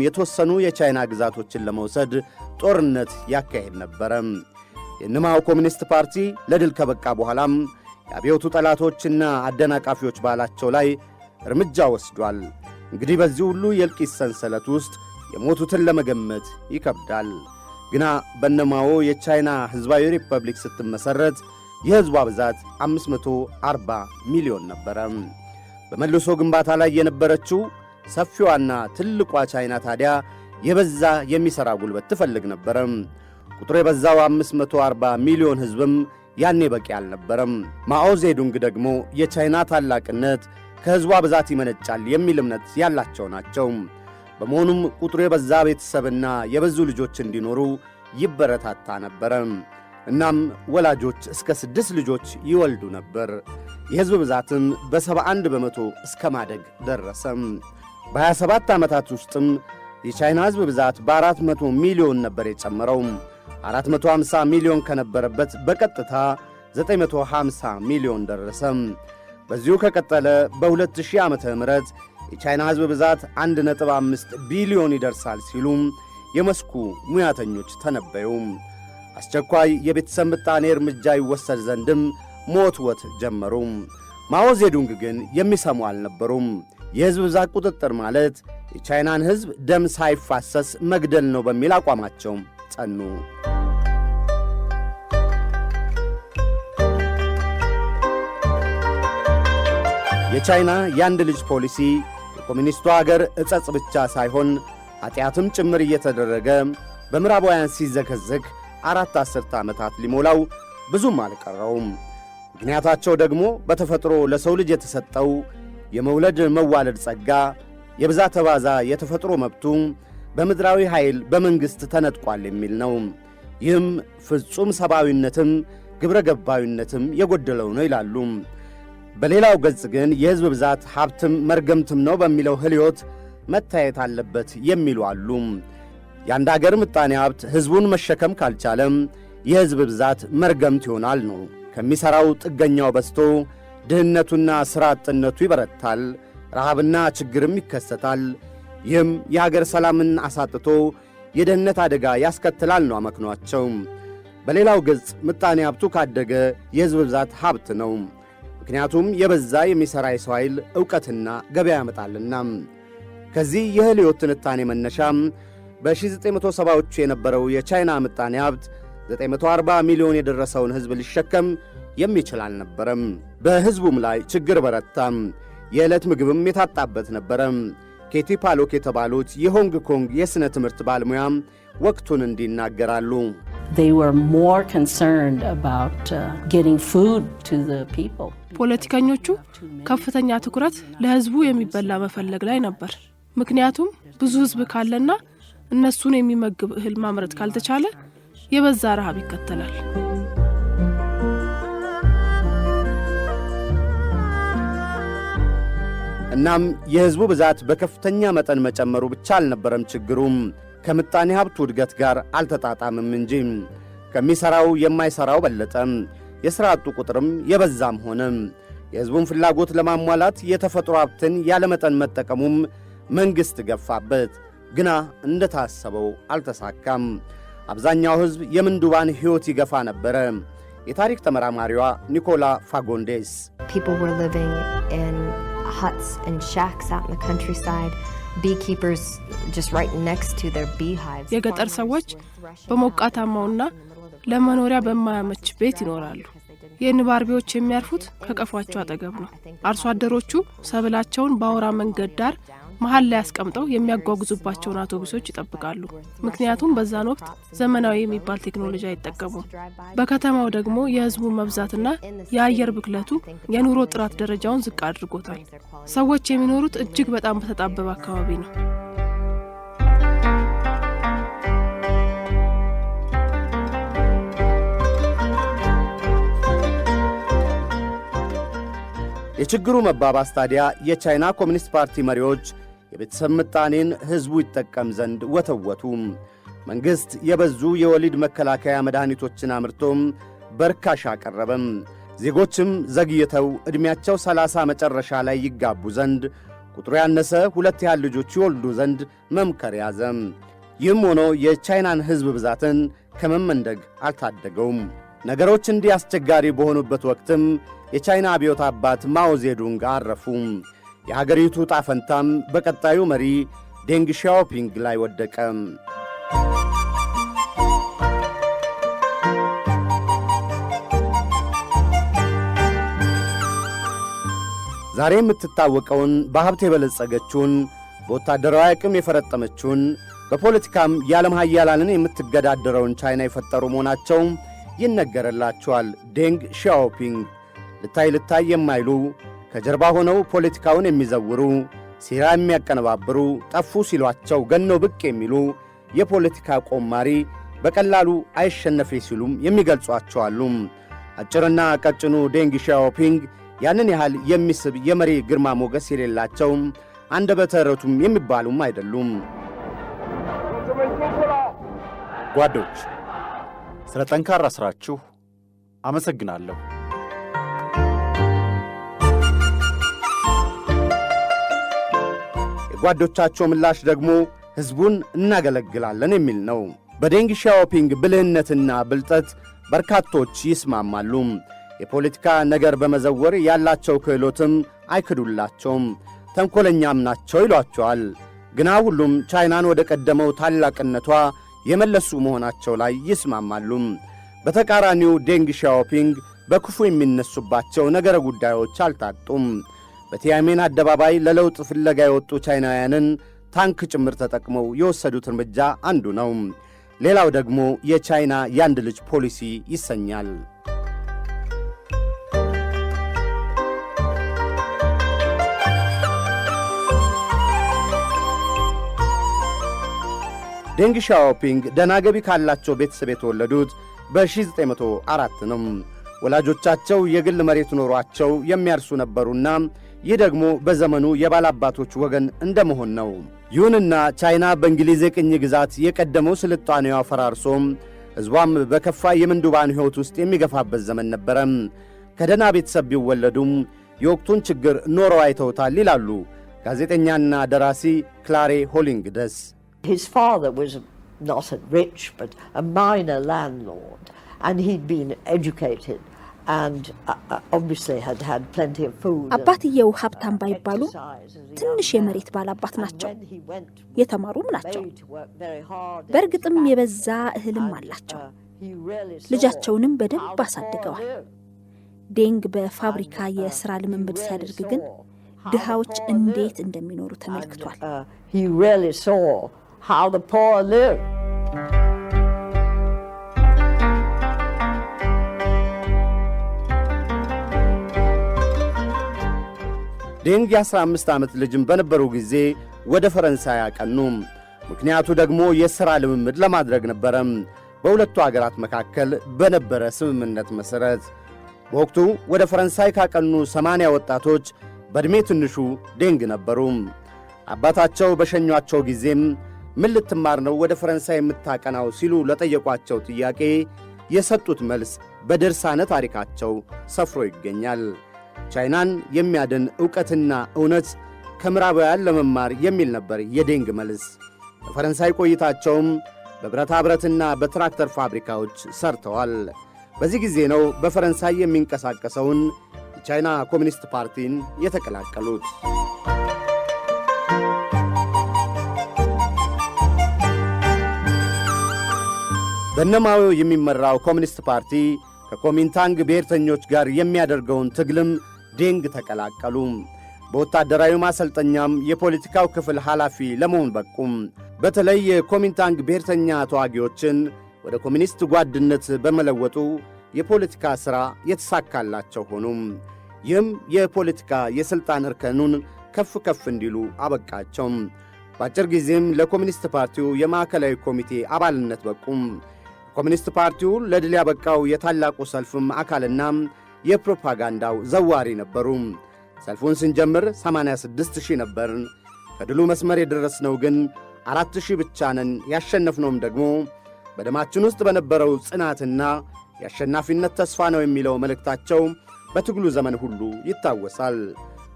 የተወሰኑ የቻይና ግዛቶችን ለመውሰድ ጦርነት ያካሄድ ነበር። የነማኦ ኮሚኒስት ፓርቲ ለድል ከበቃ በኋላም የአብዮቱ ጠላቶችና አደናቃፊዎች ባላቸው ላይ እርምጃ ወስዷል። እንግዲህ በዚህ ሁሉ የእልቂት ሰንሰለት ውስጥ የሞቱትን ለመገመት ይከብዳል። ግና በነማኦ የቻይና ሕዝባዊ ሪፐብሊክ ስትመሠረት የሕዝቧ ብዛት 540 ሚሊዮን ነበረ። በመልሶ ግንባታ ላይ የነበረችው ሰፊዋና ትልቋ ቻይና ታዲያ የበዛ የሚሠራ ጉልበት ትፈልግ ነበረ። ቁጥሩ የበዛው 540 ሚሊዮን ሕዝብም ያኔ በቂ አልነበረም። ማኦ ዜዱንግ ደግሞ የቻይና ታላቅነት ከሕዝቧ ብዛት ይመነጫል የሚል እምነት ያላቸው ናቸው። በመሆኑም ቁጥሩ የበዛ ቤተሰብና የበዙ ልጆች እንዲኖሩ ይበረታታ ነበረ። እናም ወላጆች እስከ 6 ልጆች ይወልዱ ነበር። የሕዝብ ብዛትም በ71 በመቶ እስከ ማደግ ደረሰ። በ27 ዓመታት ውስጥም የቻይና ሕዝብ ብዛት በ400 ሚሊዮን ነበር የጨመረው። 450 ሚሊዮን ከነበረበት በቀጥታ 950 ሚሊዮን ደረሰ። በዚሁ ከቀጠለ በ2000 ዓመተ ምህረት የቻይና ሕዝብ ብዛት 1.5 ቢሊዮን ይደርሳል ሲሉም የመስኩ ሙያተኞች ተነበዩ። አስቸኳይ የቤተሰብ ምጣኔ እርምጃ ይወሰድ ዘንድም መወትወት ጀመሩ። ማኦ ዜዱንግ ግን የሚሰሙ አልነበሩም። የሕዝብ ብዛት ቁጥጥር ማለት የቻይናን ሕዝብ ደም ሳይፋሰስ መግደል ነው በሚል አቋማቸው ጸኑ። የቻይና የአንድ ልጅ ፖሊሲ የኮሚኒስቱ አገር ዕጸጽ ብቻ ሳይሆን ኃጢአትም ጭምር እየተደረገ በምዕራባውያን ሲዘከዘክ 4 አስርተ ዓመታት ሊሞላው ብዙም አልቀረውም። ምክንያታቸው ደግሞ በተፈጥሮ ለሰው ልጅ የተሰጠው የመውለድ መዋለድ ጸጋ፣ የብዛት ተባዛ የተፈጥሮ መብቱ በምድራዊ ኃይል በመንግሥት ተነጥቋል የሚል ነው። ይህም ፍጹም ሰብአዊነትም ግብረ ገባዊነትም የጎደለው ነው ይላሉ። በሌላው ገጽ ግን የሕዝብ ብዛት ሀብትም መርገምትም ነው በሚለው ሕልዮት መታየት አለበት የሚሉ አሉ። የአንድ አገር ምጣኔ ሀብት ሕዝቡን መሸከም ካልቻለም የሕዝብ ብዛት መርገምት ይሆናል ነው። ከሚሠራው ጥገኛው በዝቶ ድህነቱና ሥራ አጥነቱ ይበረታል፣ ረሃብና ችግርም ይከሰታል። ይህም የሀገር ሰላምን አሳጥቶ የደህንነት አደጋ ያስከትላል ነው አመክኗቸው። በሌላው ገጽ ምጣኔ ሀብቱ ካደገ የሕዝብ ብዛት ሀብት ነው። ምክንያቱም የበዛ የሚሠራ የሰው ኃይል ዕውቀትና ገበያ ያመጣልና። ከዚህ የሕልዮት ትንታኔ መነሻም በ1970ዎቹ የነበረው የቻይና ምጣኔ ሀብት 940 ሚሊዮን የደረሰውን ሕዝብ ሊሸከም የሚችል አልነበረም። በሕዝቡም ላይ ችግር በረታም። የዕለት ምግብም የታጣበት ነበረ። ኬቲ ፓሎክ የተባሉት የሆንግ ኮንግ የሥነ ትምህርት ባለሙያም ወቅቱን እንዲናገራሉ። ፖለቲከኞቹ ከፍተኛ ትኩረት ለሕዝቡ የሚበላ መፈለግ ላይ ነበር። ምክንያቱም ብዙ ሕዝብ ካለና እነሱን የሚመግብ እህል ማምረት ካልተቻለ የበዛ ረሃብ ይከተላል። እናም የሕዝቡ ብዛት በከፍተኛ መጠን መጨመሩ ብቻ አልነበረም ችግሩም፣ ከምጣኔ ሀብቱ እድገት ጋር አልተጣጣምም እንጂ። ከሚሠራው የማይሠራው በለጠ። የሥራ አጡ ቁጥርም የበዛም ሆነ። የሕዝቡን ፍላጎት ለማሟላት የተፈጥሮ ሀብትን ያለመጠን መጠቀሙም መንግሥት ገፋበት። ግና እንደታሰበው አልተሳካም። አብዛኛው ሕዝብ የምንዱባን ሕይወት ይገፋ ነበረ። የታሪክ ተመራማሪዋ ኒኮላ ፋጎንዴስ huts and shacks out in the countryside, beekeepers just right next to their beehives. የገጠር ሰዎች በሞቃታማውና ለመኖሪያ በማያመች ቤት ይኖራሉ። የንብ አርቢዎች የሚያርፉት ከቀፏቸው አጠገብ ነው። አርሶ አደሮቹ ሰብላቸውን በአውራ መንገድ ዳር መሃል ላይ አስቀምጠው የሚያጓጉዙባቸውን አውቶቡሶች ይጠብቃሉ። ምክንያቱም በዛን ወቅት ዘመናዊ የሚባል ቴክኖሎጂ አይጠቀሙም። በከተማው ደግሞ የሕዝቡ መብዛትና የአየር ብክለቱ የኑሮ ጥራት ደረጃውን ዝቅ አድርጎታል። ሰዎች የሚኖሩት እጅግ በጣም በተጣበበ አካባቢ ነው። የችግሩ መባባስ ታዲያ የቻይና ኮሚኒስት ፓርቲ መሪዎች የቤተሰብ ምጣኔን ሕዝቡ ይጠቀም ዘንድ ወተወቱ። መንግሥት የበዙ የወሊድ መከላከያ መድኃኒቶችን አምርቶም በርካሽ አቀረበም። ዜጎችም ዘግይተው ዕድሜያቸው 30 መጨረሻ ላይ ይጋቡ ዘንድ ቁጥሩ ያነሰ 2 ያህል ልጆች ይወልዱ ዘንድ መምከር ያዘ። ይህም ሆኖ የቻይናን ሕዝብ ብዛትን ከመመንደግ አልታደገውም። ነገሮች እንዲህ አስቸጋሪ በሆኑበት ወቅትም የቻይና አብዮት አባት ማኦ ዜዱንግ አረፉ። የሀገሪቱ ዕጣ ፈንታም በቀጣዩ መሪ ዴንግ ሻኦፒንግ ላይ ወደቀ። ዛሬ የምትታወቀውን በሀብት የበለጸገችውን በወታደራዊ አቅም የፈረጠመችውን በፖለቲካም የዓለም ኃያላንን የምትገዳደረውን ቻይና የፈጠሩ መሆናቸው ይነገርላቸዋል። ዴንግ ሻኦፒንግ ልታይ የማይሉ ከጀርባ ሆነው ፖለቲካውን የሚዘውሩ፣ ሴራ የሚያቀነባብሩ፣ ጠፉ ሲሏቸው ገነው ብቅ የሚሉ የፖለቲካ ቆማሪ፣ በቀላሉ አይሸነፌ ሲሉም የሚገልጿቸዋሉ። አጭርና ቀጭኑ ዴንግ ሻኦፒንግ ያንን ያህል የሚስብ የመሪ ግርማ ሞገስ የሌላቸው አንደበተ ርቱዕም የሚባሉም አይደሉም። ጓዶች፣ ስለ ጠንካራ ሥራችሁ አመሰግናለሁ። የጓዶቻቸው ምላሽ ደግሞ ሕዝቡን እናገለግላለን የሚል ነው። በዴንግ ሻኦፒንግ ብልህነትና ብልጠት በርካቶች ይስማማሉ። የፖለቲካ ነገር በመዘወር ያላቸው ክህሎትም አይክዱላቸውም። ተንኰለኛም ናቸው ይሏቸዋል። ግና ሁሉም ቻይናን ወደ ቀደመው ታላቅነቷ የመለሱ መሆናቸው ላይ ይስማማሉ። በተቃራኒው ዴንግ ሻኦፒንግ በክፉ የሚነሱባቸው ነገረ ጉዳዮች አልታጡም። በቲያሜን አደባባይ ለለውጥ ፍለጋ የወጡ ቻይናውያንን ታንክ ጭምር ተጠቅመው የወሰዱት እርምጃ አንዱ ነው። ሌላው ደግሞ የቻይና የአንድ ልጅ ፖሊሲ ይሰኛል። ዴንግ ሻኦፒንግ ደህና ገቢ ካላቸው ቤተሰብ የተወለዱት በ1904 ነው። ወላጆቻቸው የግል መሬት ኖሯቸው የሚያርሱ ነበሩና ይህ ደግሞ በዘመኑ የባላባቶች ወገን እንደመሆን ነው። ይሁንና ቻይና በእንግሊዝ የቅኝ ግዛት የቀደመው ስልጣኔዋ ፈራርሶም ሕዝቧም በከፋ የምንዱባን ሕይወት ውስጥ የሚገፋበት ዘመን ነበረ። ከደህና ቤተሰብ ቢወለዱም የወቅቱን ችግር ኖረው አይተውታል ይላሉ ጋዜጠኛና ደራሲ ክላሬ ሆሊንግደስ። His father was not a rich but a minor landlord, and he'd been educated and obviously had had plenty of food. አባትየው ሀብታም ባይባሉ ትንሽ የመሬት ባላባት ናቸው። የተማሩም ናቸው። በእርግጥም የበዛ እህልም አላቸው። ልጃቸውንም በደንብ አሳድገዋል። ዴንግ በፋብሪካ የሥራ ልምምድ ሲያደርግ ግን ድሃዎች እንዴት እንደሚኖሩ ተመልክቷል። He really saw how the poor live. ዴንግ የ15 ዓመት ልጅም በነበሩ ጊዜ ወደ ፈረንሳይ አቀኑ። ምክንያቱ ደግሞ የሥራ ልምምድ ለማድረግ ነበረ። በሁለቱ አገራት መካከል በነበረ ስምምነት መሠረት በወቅቱ ወደ ፈረንሳይ ካቀኑ 80 ወጣቶች በዕድሜ ትንሹ ዴንግ ነበሩ። አባታቸው በሸኟቸው ጊዜም ምን ልትማር ነው ወደ ፈረንሳይ የምታቀናው ሲሉ ለጠየቋቸው ጥያቄ የሰጡት መልስ በድርሳነ ታሪካቸው ሰፍሮ ይገኛል። ቻይናን የሚያድን ዕውቀትና እውነት ከምዕራባውያን ለመማር የሚል ነበር የዴንግ መልስ። በፈረንሳይ ቆይታቸውም በብረታ ብረትና በትራክተር ፋብሪካዎች ሰርተዋል። በዚህ ጊዜ ነው በፈረንሳይ የሚንቀሳቀሰውን የቻይና ኮሚኒስት ፓርቲን የተቀላቀሉት። በነማዊ የሚመራው ኮሚኒስት ፓርቲ ከኮሚንታንግ ብሔርተኞች ጋር የሚያደርገውን ትግልም ዴንግ ተቀላቀሉ። በወታደራዊ ማሰልጠኛም የፖለቲካው ክፍል ኃላፊ ለመሆን በቁም። በተለይ የኮሚንታንግ ብሔርተኛ ተዋጊዎችን ወደ ኮሚኒስት ጓድነት በመለወጡ የፖለቲካ ሥራ የተሳካላቸው ሆኑም። ይህም የፖለቲካ የሥልጣን እርከኑን ከፍ ከፍ እንዲሉ አበቃቸው። በአጭር ጊዜም ለኮሚኒስት ፓርቲው የማዕከላዊ ኮሚቴ አባልነት በቁም። ኮሚኒስት ፓርቲው ለድል ያበቃው የታላቁ ሰልፍም አካልና የፕሮፓጋንዳው ዘዋሪ ነበሩ። ሰልፉን ስንጀምር 86,000 ነበርን። ከድሉ መስመር የደረስነው ግን 4,000 ብቻ ነን። ያሸነፍነውም ደግሞ በደማችን ውስጥ በነበረው ጽናትና የአሸናፊነት ተስፋ ነው የሚለው መልእክታቸው በትግሉ ዘመን ሁሉ ይታወሳል።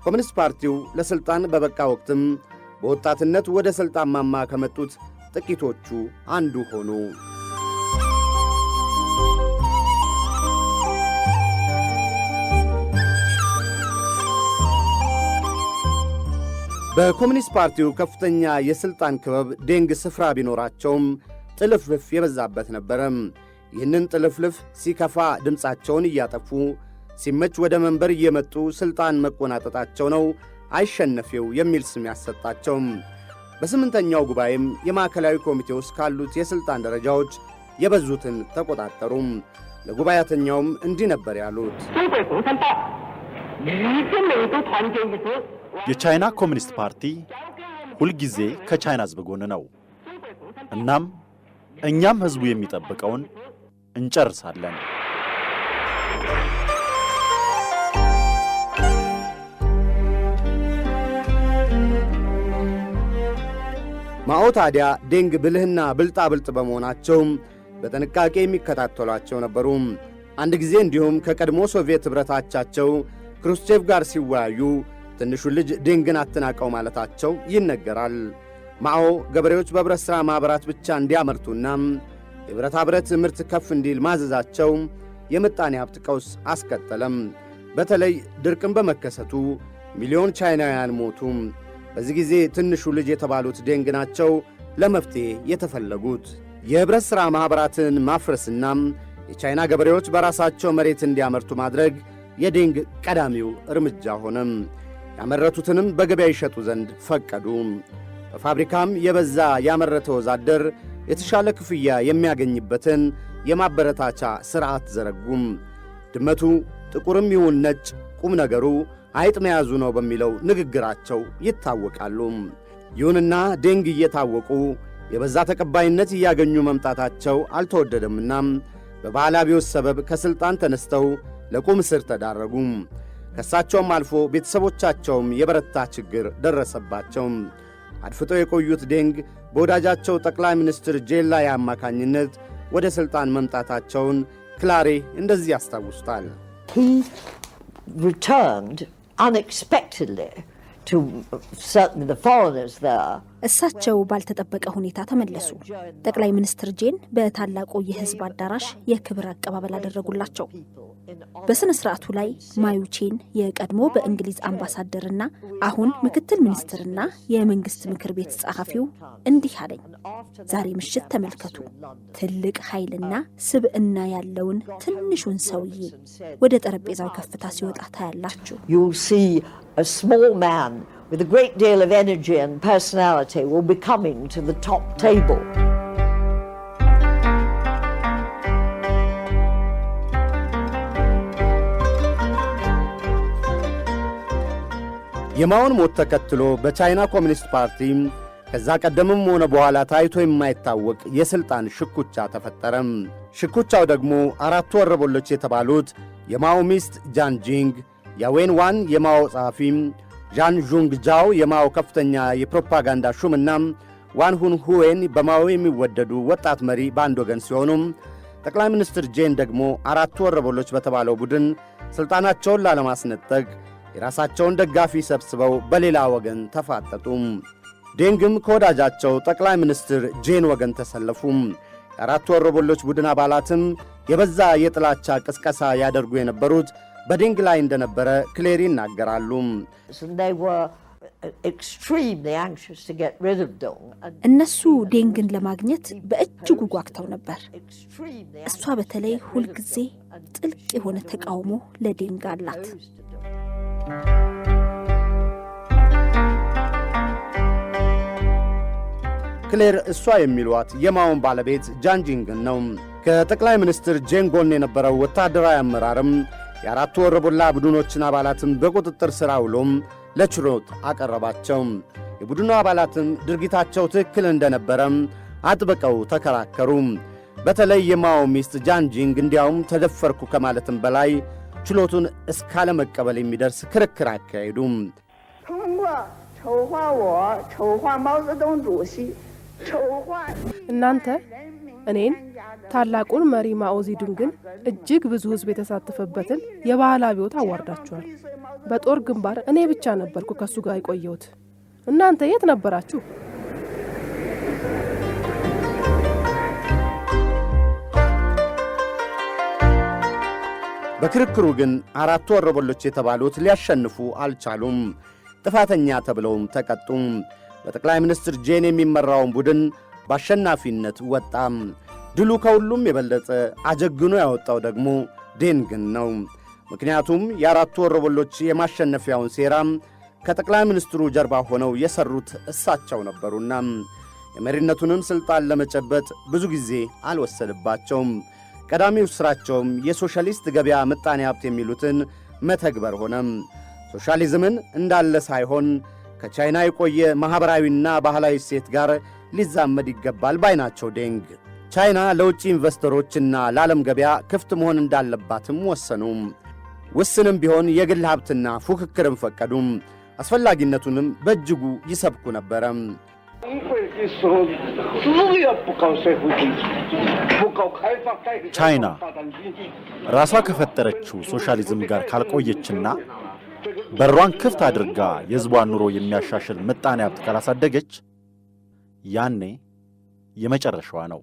ኮሚኒስት ፓርቲው ለሥልጣን በበቃ ወቅትም በወጣትነት ወደ ሥልጣን ማማ ከመጡት ጥቂቶቹ አንዱ ሆኑ። በኮሚኒስት ፓርቲው ከፍተኛ የሥልጣን ክበብ ዴንግ ስፍራ ቢኖራቸውም ጥልፍልፍ የበዛበት ነበረ። ይህንን ጥልፍልፍ ሲከፋ ድምፃቸውን እያጠፉ ሲመች ወደ መንበር እየመጡ ሥልጣን መቆናጠጣቸው ነው አይሸነፌው የሚል ስም ያሰጣቸው። በስምንተኛው ጉባኤም የማዕከላዊ ኮሚቴ ውስጥ ካሉት የሥልጣን ደረጃዎች የበዙትን ተቆጣጠሩ። ለጉባኤተኛውም እንዲህ ነበር ያሉት። የቻይና ኮሚኒስት ፓርቲ ሁልጊዜ ከቻይና ሕዝብ ጎን ነው። እናም እኛም ሕዝቡ የሚጠብቀውን እንጨርሳለን። ማኦ ታዲያ ዴንግ ብልህና ብልጣብልጥ በመሆናቸው በጥንቃቄ የሚከታተሏቸው ነበሩ። አንድ ጊዜ እንዲሁም ከቀድሞ ሶቪየት ኅብረታቻቸው ክሩስቼቭ ጋር ሲወያዩ ትንሹ ልጅ ዴንግን አትናቀው ማለታቸው ይነገራል። ማኦ ገበሬዎች በብረት ሥራ ማኅበራት ብቻ እንዲያመርቱና የብረታ ብረት ምርት ከፍ እንዲል ማዘዛቸው የምጣኔ ሀብት ቀውስ አስከተለም። በተለይ ድርቅን በመከሰቱ ሚሊዮን ቻይናውያን ሞቱ። በዚህ ጊዜ ትንሹ ልጅ የተባሉት ዴንግ ናቸው ለመፍትሔ የተፈለጉት። የኅብረት ሥራ ማኅበራትን ማፍረስና የቻይና ገበሬዎች በራሳቸው መሬት እንዲያመርቱ ማድረግ የዴንግ ቀዳሚው እርምጃ ሆነም። ያመረቱትንም በገበያ ይሸጡ ዘንድ ፈቀዱ። በፋብሪካም የበዛ ያመረተ ወዛደር የተሻለ ክፍያ የሚያገኝበትን የማበረታቻ ሥርዓት ዘረጉም። ድመቱ ጥቁርም ይሁን ነጭ ቁም ነገሩ አይጥ መያዙ ነው በሚለው ንግግራቸው ይታወቃሉ። ይሁንና ዴንግ እየታወቁ የበዛ ተቀባይነት እያገኙ መምጣታቸው አልተወደደምና በባህል አብዮት ሰበብ ከሥልጣን ተነስተው ለቁም እስር ተዳረጉ። ከሳቸውም አልፎ ቤተሰቦቻቸውም የበረታ ችግር ደረሰባቸው። አድፍጠው የቆዩት ዴንግ በወዳጃቸው ጠቅላይ ሚኒስትር ጄን ላይ አማካኝነት ወደ ሥልጣን መምጣታቸውን ክላሬ እንደዚህ ያስታውሱታል። He returned unexpectedly to certainly the foreigners there. እሳቸው ባልተጠበቀ ሁኔታ ተመለሱ። ጠቅላይ ሚኒስትር ጄን በታላቁ የሕዝብ አዳራሽ የክብር አቀባበል አደረጉላቸው። በሥነ ሥርዓቱ ላይ ማዩቼን የቀድሞ በእንግሊዝ አምባሳደርና አሁን ምክትል ሚኒስትርና የመንግሥት ምክር ቤት ጸሐፊው እንዲህ አለኝ፣ ዛሬ ምሽት ተመልከቱ፣ ትልቅ ኃይልና ስብዕና ያለውን ትንሹን ሰውዬ ወደ ጠረጴዛው ከፍታ ሲወጣ ታያላችሁ። You'll see a small man with a great deal of energy and personality will be coming to the top table. የማኦን ሞት ተከትሎ በቻይና ኮሚኒስት ፓርቲ ከዛ ቀደምም ሆነ በኋላ ታይቶ የማይታወቅ የሥልጣን ሽኩቻ ተፈጠረም። ሽኩቻው ደግሞ አራቱ ወረበሎች የተባሉት የማኦ ሚስት ጃንጂንግ፣ ያዌን ዋን የማኦ ጸሐፊ፣ ዣን ዡንግ ጃው የማኦ ከፍተኛ የፕሮፓጋንዳ ሹምና ዋን ሁን ሁዌን በማኦ የሚወደዱ ወጣት መሪ በአንድ ወገን ሲሆኑ ጠቅላይ ሚኒስትር ጄን ደግሞ አራቱ ወረበሎች በተባለው ቡድን ሥልጣናቸውን ላለማስነጠቅ የራሳቸውን ደጋፊ ሰብስበው በሌላ ወገን ተፋጠጡ። ዴንግም ከወዳጃቸው ጠቅላይ ሚኒስትር ጄን ወገን ተሰለፉ። የአራቱ ወረበሎች ቡድን አባላትም የበዛ የጥላቻ ቅስቀሳ ያደርጉ የነበሩት በዴንግ ላይ እንደነበረ ክሌሪ ይናገራሉ። እነሱ ዴንግን ለማግኘት በእጅጉ ጓግተው ነበር። እሷ በተለይ ሁልጊዜ ጥልቅ የሆነ ተቃውሞ ለዴንግ አላት። ክሌር እሷ የሚሏት የማኦን ባለቤት ጃንጂንግን ነው። ከጠቅላይ ሚኒስትር ጄን ጎን የነበረው ወታደራዊ አመራርም የአራቱ ወረበላ ቡድኖችን አባላትም በቁጥጥር ሥር አውሎም ለችሎት አቀረባቸው። የቡድኑ አባላትም ድርጊታቸው ትክክል እንደነበረም አጥብቀው ተከራከሩ። በተለይ የማኦ ሚስት ጃንጂንግ እንዲያውም ተደፈርኩ ከማለትም በላይ ችሎቱን እስካለመቀበል የሚደርስ ክርክር አካሄዱ። እናንተ እኔን ታላቁን መሪ ማኦዚዱንግን እጅግ ብዙ ሕዝብ የተሳተፈበትን የባህል አብዮት አዋርዳቸዋል። በጦር ግንባር እኔ ብቻ ነበርኩ ከሱ ጋር የቆየሁት። እናንተ የት ነበራችሁ? በክርክሩ ግን አራቱ ወሮበሎች የተባሉት ሊያሸንፉ አልቻሉም። ጥፋተኛ ተብለውም ተቀጡም። በጠቅላይ ሚኒስትር ጄን የሚመራውን ቡድን በአሸናፊነት ወጣም። ድሉ ከሁሉም የበለጠ አጀግኖ ያወጣው ደግሞ ዴንግን ነው። ምክንያቱም የአራቱ ወሮበሎች የማሸነፊያውን ሴራ ከጠቅላይ ሚኒስትሩ ጀርባ ሆነው የሰሩት እሳቸው ነበሩና የመሪነቱንም ሥልጣን ለመጨበጥ ብዙ ጊዜ አልወሰደባቸውም። ቀዳሚው ሥራቸውም የሶሻሊስት ገበያ ምጣኔ ሀብት የሚሉትን መተግበር ሆነም። ሶሻሊዝምን እንዳለ ሳይሆን ከቻይና የቆየ ማኅበራዊና ባህላዊ እሴት ጋር ሊዛመድ ይገባል ባይ ናቸው ዴንግ። ቻይና ለውጭ ኢንቨስተሮችና ለዓለም ገበያ ክፍት መሆን እንዳለባትም ወሰኑ። ውስንም ቢሆን የግል ሀብትና ፉክክርን ፈቀዱም። አስፈላጊነቱንም በእጅጉ ይሰብኩ ነበረ። ቻይና ራሷ ከፈጠረችው ሶሻሊዝም ጋር ካልቆየችና በሯን ክፍት አድርጋ የሕዝቧን ኑሮ የሚያሻሽል ምጣኔ ሀብት ካላሳደገች ያኔ የመጨረሻዋ ነው።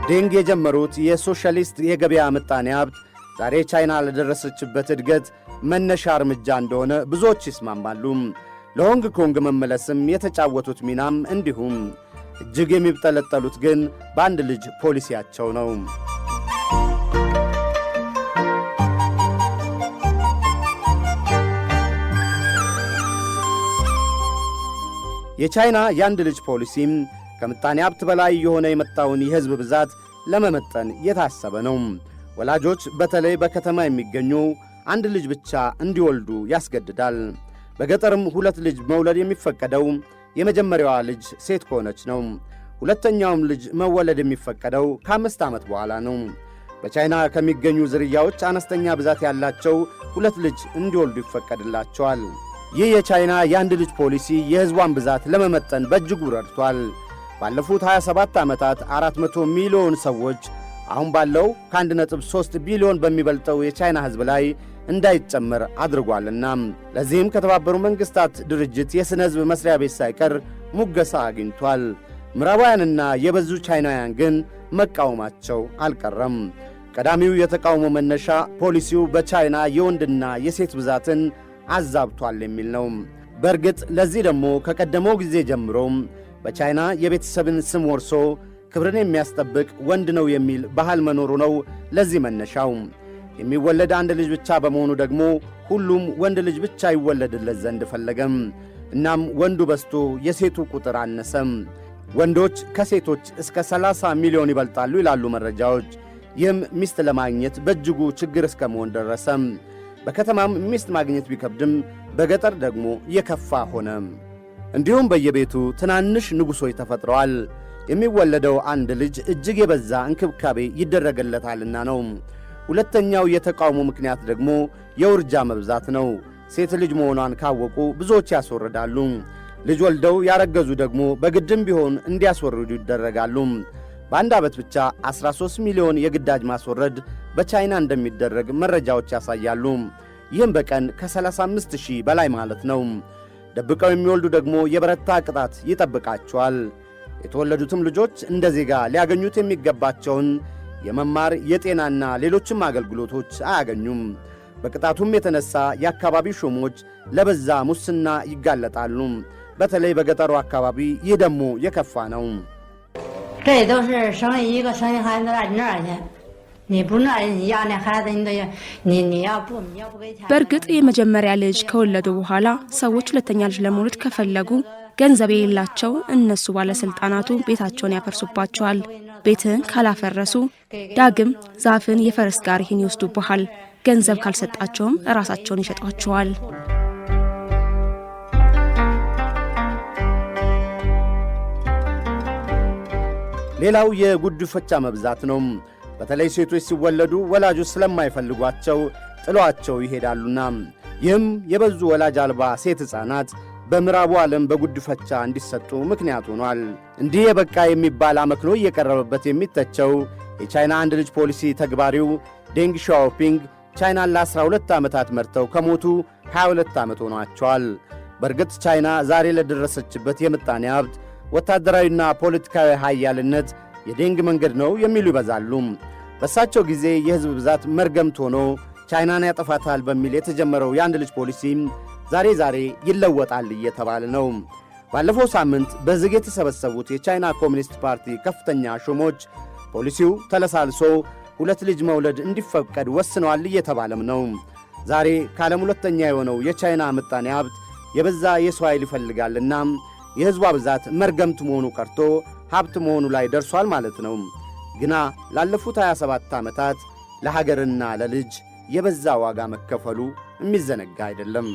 ዴንግ የጀመሩት የሶሻሊስት የገበያ ምጣኔ ሀብት ዛሬ ቻይና ለደረሰችበት እድገት መነሻ እርምጃ እንደሆነ ብዙዎች ይስማማሉ። ለሆንግ ኮንግ መመለስም የተጫወቱት ሚናም እንዲሁም። እጅግ የሚብጠለጠሉት ግን በአንድ ልጅ ፖሊሲያቸው ነው። የቻይና የአንድ ልጅ ፖሊሲም ከምጣኔ ሀብት በላይ የሆነ የመጣውን የሕዝብ ብዛት ለመመጠን የታሰበ ነው። ወላጆች በተለይ በከተማ የሚገኙ አንድ ልጅ ብቻ እንዲወልዱ ያስገድዳል። በገጠርም ሁለት ልጅ መውለድ የሚፈቀደው የመጀመሪያዋ ልጅ ሴት ከሆነች ነው። ሁለተኛውም ልጅ መወለድ የሚፈቀደው ከ5 ዓመት በኋላ ነው። በቻይና ከሚገኙ ዝርያዎች አነስተኛ ብዛት ያላቸው ሁለት ልጅ እንዲወልዱ ይፈቀድላቸዋል። ይህ የቻይና የአንድ ልጅ ፖሊሲ የሕዝቧን ብዛት ለመመጠን በእጅጉ ረድቷል። ባለፉት 27 ዓመታት 400 ሚሊዮን ሰዎች አሁን ባለው ከ1.3 ቢሊዮን በሚበልጠው የቻይና ሕዝብ ላይ እንዳይጨመር አድርጓልና ለዚህም ከተባበሩ መንግሥታት ድርጅት የሥነ ሕዝብ መሥሪያ ቤት ሳይቀር ሙገሳ አግኝቷል። ምዕራባውያንና የበዙ ቻይናውያን ግን መቃወማቸው አልቀረም። ቀዳሚው የተቃውሞ መነሻ ፖሊሲው በቻይና የወንድና የሴት ብዛትን አዛብቷል የሚል ነው። በእርግጥ ለዚህ ደግሞ ከቀደመው ጊዜ ጀምሮ በቻይና የቤተሰብን ስም ወርሶ ክብርን የሚያስጠብቅ ወንድ ነው የሚል ባህል መኖሩ ነው ለዚህ መነሻው። የሚወለድ አንድ ልጅ ብቻ በመሆኑ ደግሞ ሁሉም ወንድ ልጅ ብቻ ይወለድለት ዘንድ ፈለገም። እናም ወንዱ በዝቶ የሴቱ ቁጥር አነሰም። ወንዶች ከሴቶች እስከ 30 ሚሊዮን ይበልጣሉ ይላሉ መረጃዎች። ይህም ሚስት ለማግኘት በእጅጉ ችግር እስከ መሆን ደረሰም። በከተማም ሚስት ማግኘት ቢከብድም በገጠር ደግሞ የከፋ ሆነ። እንዲሁም በየቤቱ ትናንሽ ንጉሶች ተፈጥረዋል። የሚወለደው አንድ ልጅ እጅግ የበዛ እንክብካቤ ይደረገለታልና ነው። ሁለተኛው የተቃውሞ ምክንያት ደግሞ የውርጃ መብዛት ነው። ሴት ልጅ መሆኗን ካወቁ ብዙዎች ያስወርዳሉ። ልጅ ወልደው ያረገዙ ደግሞ በግድም ቢሆን እንዲያስወርዱ ይደረጋሉ። በአንድ ዓመት ብቻ 13 ሚሊዮን የግዳጅ ማስወረድ በቻይና እንደሚደረግ መረጃዎች ያሳያሉ። ይህም በቀን ከ35,000 በላይ ማለት ነው። ደብቀው የሚወልዱ ደግሞ የበረታ ቅጣት ይጠብቃቸዋል። የተወለዱትም ልጆች እንደ ዜጋ ሊያገኙት የሚገባቸውን የመማር የጤናና ሌሎችም አገልግሎቶች አያገኙም። በቅጣቱም የተነሳ የአካባቢ ሹሞች ለበዛ ሙስና ይጋለጣሉ። በተለይ በገጠሩ አካባቢ ይህ ደግሞ የከፋ ነው። በእርግጥ የመጀመሪያ ልጅ ከወለዱ በኋላ ሰዎች ሁለተኛ ልጅ ለመውለድ ከፈለጉ ገንዘብ የሌላቸው እነሱ ባለስልጣናቱ ቤታቸውን ያፈርሱባቸዋል። ቤትህን ካላፈረሱ ዳግም ዛፍን የፈረስ ጋሪህን ይወስዱብሃል። ገንዘብ ካልሰጣቸውም ራሳቸውን ይሸጧቸዋል። ሌላው የጉድፈቻ መብዛት ነው። በተለይ ሴቶች ሲወለዱ ወላጆች ስለማይፈልጓቸው ጥሏቸው ይሄዳሉና ይህም የበዙ ወላጅ አልባ ሴት ሕፃናት በምዕራቡ ዓለም በጉድፈቻ እንዲሰጡ ምክንያት ሆኗል። እንዲህ የበቃ የሚባል አመክንዮ እየቀረበበት የሚተቸው የቻይና አንድ ልጅ ፖሊሲ ተግባሪው ዴንግ ሻኦፒንግ ቻይናን ለ12 ዓመታት መርተው ከሞቱ 22 ዓመት ሆኗቸዋል። በእርግጥ ቻይና ዛሬ ለደረሰችበት የምጣኔ ሀብት ወታደራዊና ፖለቲካዊ ኃያልነት የዴንግ መንገድ ነው የሚሉ ይበዛሉ። በእሳቸው ጊዜ የሕዝብ ብዛት መርገምት ሆኖ ቻይናን ያጠፋታል በሚል የተጀመረው የአንድ ልጅ ፖሊሲ ዛሬ ይለወጣል እየተባለ ነው። ባለፈው ሳምንት በዝግ የተሰበሰቡት የቻይና ኮሚኒስት ፓርቲ ከፍተኛ ሹሞች ፖሊሲው ተለሳልሶ 2 ልጅ መውለድ እንዲፈቀድ ወስነዋል እየተባለም ነው። ዛሬ ከዓለም ሁለተኛ የሆነው የቻይና ምጣኔ ሀብት የበዛ የሰው ኃይል ይፈልጋልና የሕዝቧ ብዛት መርገምት መሆኑ ቀርቶ ሀብት መሆኑ ላይ ደርሷል ማለት ነው። ግና ላለፉት 27 ዓመታት ለሀገርና ለልጅ የበዛ ዋጋ መከፈሉ የሚዘነጋ አይደለም።